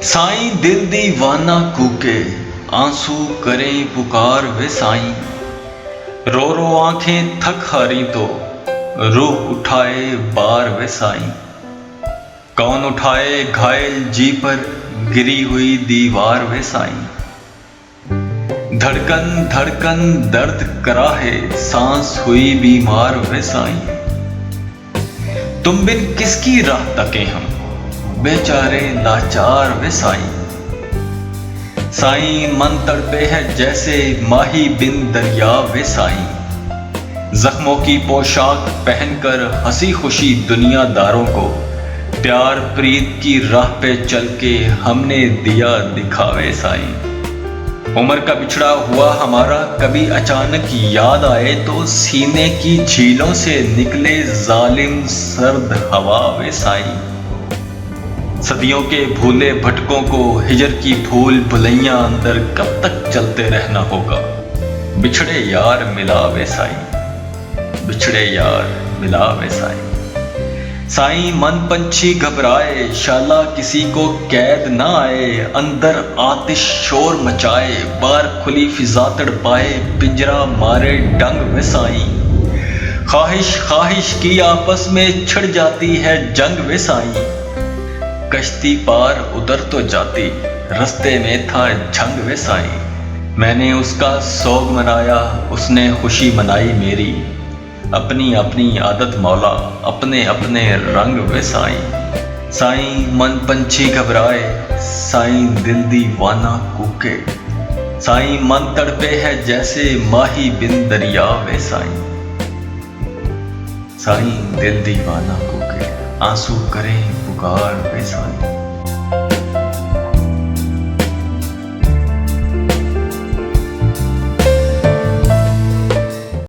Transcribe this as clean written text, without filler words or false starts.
साईं दिल दीवाना कूके, आंसू करें पुकार वे साईं। रो रो आंखें थक हारी तो रूह उठाए बार वे साईं। कौन उठाए घायल जी पर गिरी हुई दीवार वे साईं। धड़कन धड़कन दर्द कराहे सांस हुई बीमार वे साईं। तुम बिन किसकी राह तके हम बेचारे लाचार वे साईं। साईं मन तड़पे है जैसे माही बिन दरिया वे साईं। जख्मों की पोशाक पहनकर हंसी खुशी दुनियादारों को प्यार प्रीत की राह पे चल के हमने दिया दिखावे साईं। उम्र का बिछड़ा हुआ हमारा कभी अचानक याद आए तो सीने की झीलों से निकले जालिम सर्द हवा वे साईं। सदियों के भूले भटकों को हिजर की भूल भुलैया अंदर कब तक चलते रहना होगा। बिछड़े यार मिला वे साईं, बिछड़े यार मिला वे साईं। साईं मन पंछी घबराए शाला किसी को कैद ना आए। अंदर आतिश शोर मचाए बार खुली फिजा तड़पाए पिंजरा मारे डंग वे साईं। ख्वाहिश ख्वाहिश की आपस में छिड़ जाती है जंग वे साईं। कश्ती पार उतर तो जाती रस्ते में था झंग वे साईं। मैंने उसका सोग मनाया उसने खुशी मनाई मेरी। अपनी अपनी आदत मौला अपने अपने रंग वे साईं। साईं मन पंछी घबराए साईं दिल दीवाना कूके। साईं मन तड़पे है जैसे माही बिन दरिया वे साईं। साईं दिल दीवाना कूके, आंसू करें पुकार वे साईं।